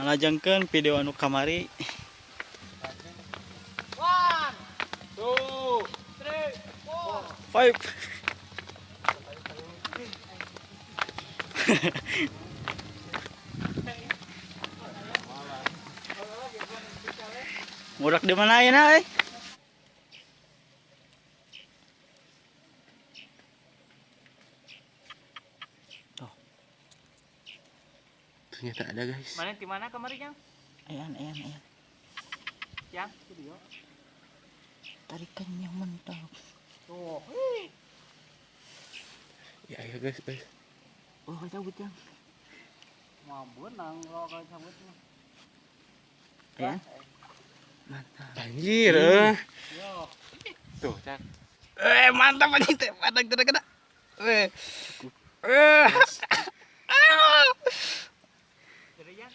ngalajengkeun video anu kamari. 1, 2, 3, 4. 5. Ngurak di mana ya, Tuh. Ternyata ada, guys. Mana di mana kamarnya? Ayan. Yang video. Tarikan yang mantap. Tuh. Ya, guys. Oh, cabut yang. Mau benang lo kalau cabut mah. Ayan. Mantap. Anjir, Yo. Tuh, Cak. Mantap anjing teh. Padang kena. Jadi ya.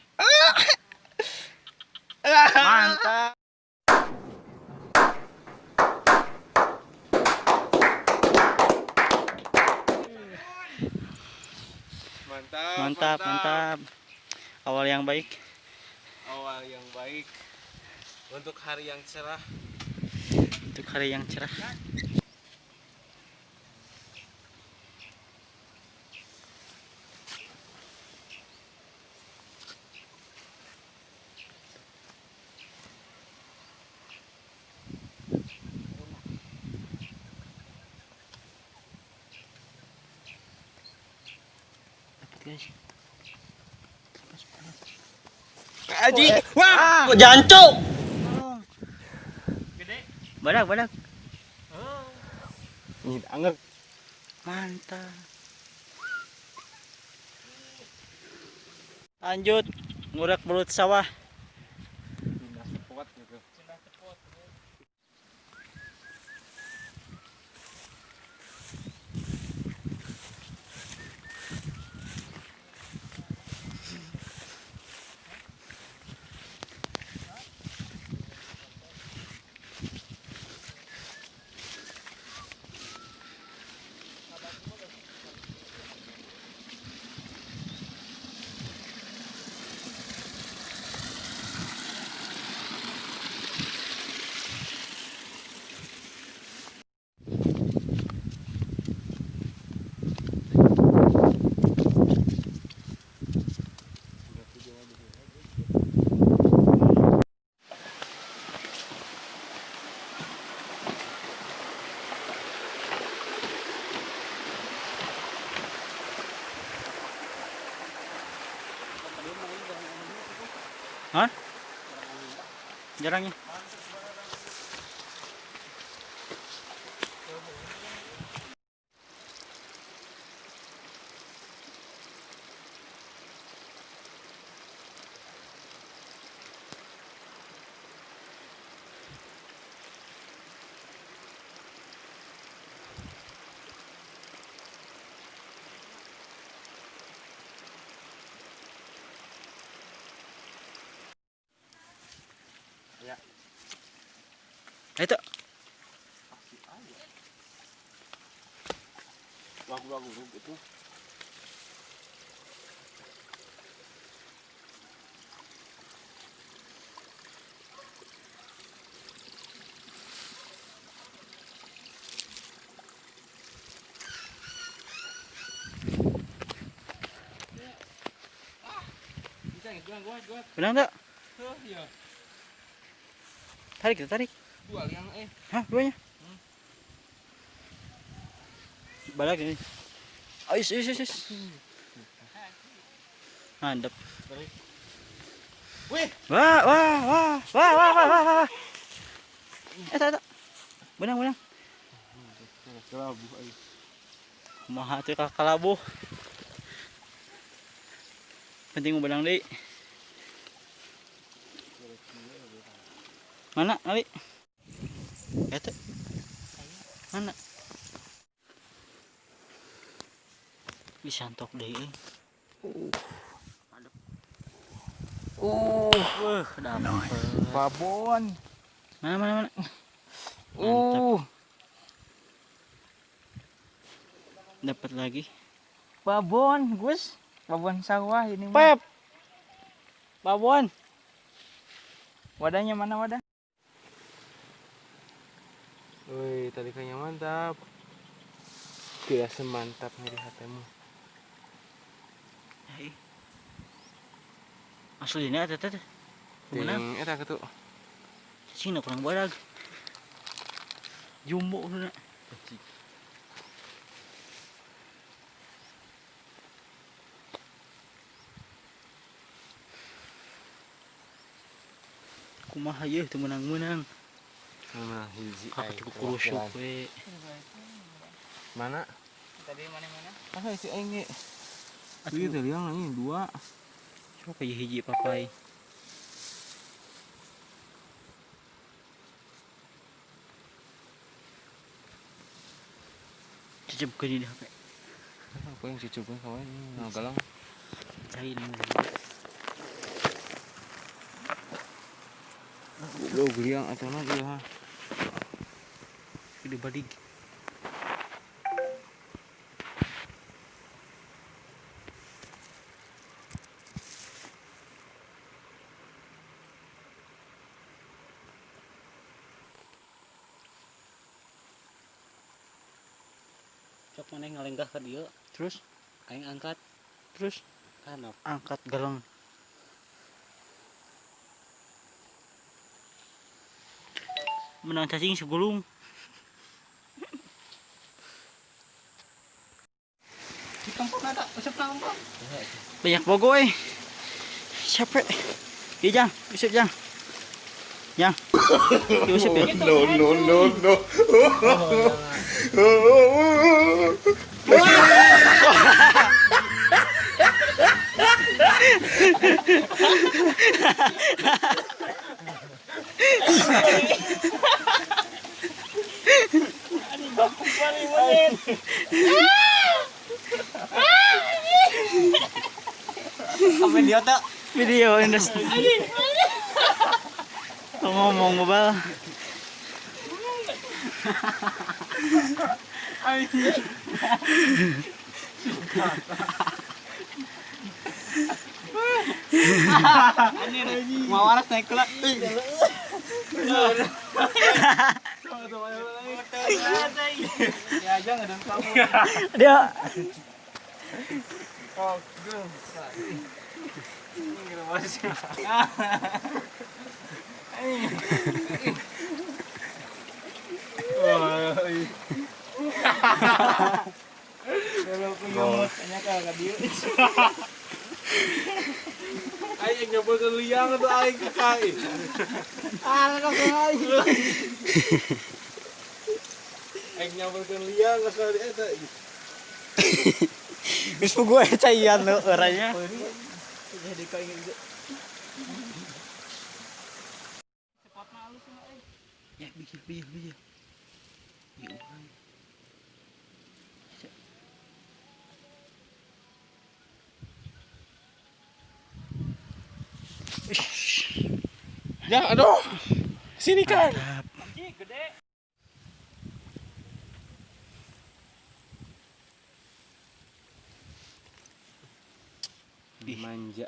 Mantap. Mantap. Awal yang baik. Awal yang baik untuk hari yang cerah. Untuk hari yang cerah. Guys. Aji, wah, jancuk. Gede. Badak. Oh. Ini anget. Mantap. Lanjut ngurak belut sawah. Pindah sepot gitu. Hah? Jarangnya. Ya. Itu. Lagu gitu. Bisa gua. Benang tak? Oh iya. Tarik. Dua yang Hah, duanya? Badak ini. Ais. Mantap. Wih. Wah. Tak. Benang. Kelabu aja. Kumaha teh kalabuh. Penting benang deui. Mana Ali? Eta. Mana? Disantok deui. Dapet. Babon. Mana? Mantap. Dapat lagi. Babon, Gus. Babon sawah ini mah. Pep. Babon. Wadahnya mana wadah? Wih, tadi kayaknya mantap. Tidak semantap dari hatimu. Asli ini ada teh. Mana? Ting, eta gitu. Sini kurang badag. Jumbo na. Kumaha ye teu menang-menang. Mana hiji Kakak aing cukup keluar kurusuk jalan. we. Mana? Tadi mana-mana? Ah, si aing ge. Ieu teh liang ini 2. Coba ye hiji papai. Cecep ke di HP. Apa yang cucupin kawan ini? Nah, galang. Cai ini. Lo geliang atau na ieu ha. Gede badig. Cok mana ngalenggah ke dia, Terus aing angkat terus kanap. angkat galang. Menang cacing segulung. Kampung ada, usap kampung. Banyak bogo eh. Capek. Iya Jang, Yusuf Jang. Jang. Yusuf ya. No. Sampai dia tuh. Video industri. Ngomong bal. Mau waras naik kula. Ya aja nggak ada kamu. Dia Oh, gung. Ini masih. Kalau punya tanya ke dia. Aing nyobakeun liang atuh aing ke kai. Ah, kok kali. Aing nyobakeun liang ke kai eta. Geus gue caian lo orangnya. Jadi kau ingin Ya, bijil. Ya orang. Ya, aduh. Sini kan. Mantap. gede. Ih. Manja.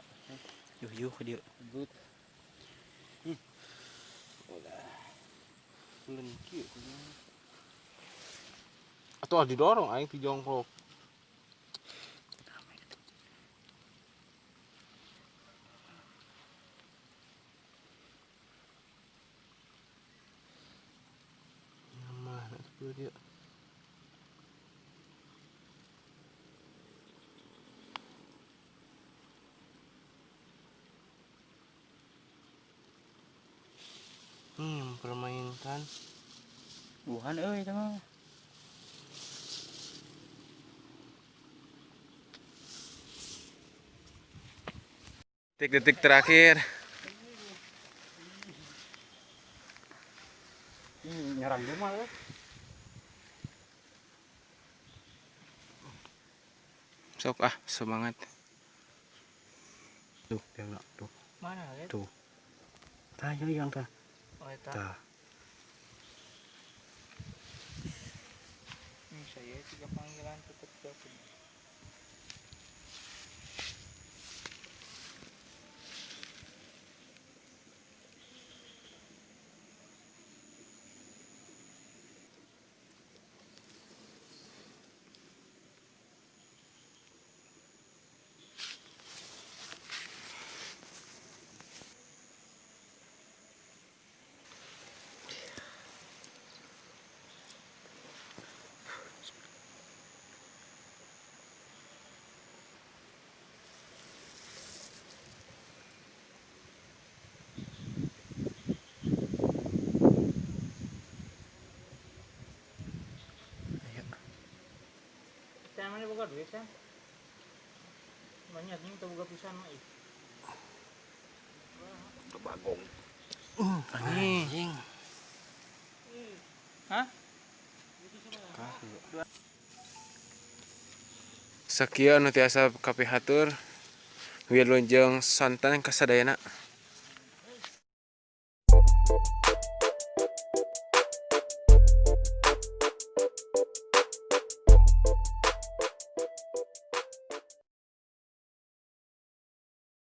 Yuh dia. Good. Udah. Ulun kieu. Atuh didorong aing ti jongkok. Mana tuh dia? Mempermainkan. Bukan euy eta mah. Detik-detik terakhir. Nyerang dia mah. Sok semangat. Tuh, dia enggak tuh. Mana ya? Tuh. Tah yang tah. Oh, eta. Tah. Saya 3 panggilan tetap jawab. boga duit kan. Banyak nih teu boga pisan mah. Bagong. Anjing. Hah? Sakieu anu tiasa kapihatur wilujeng santan kasadayana.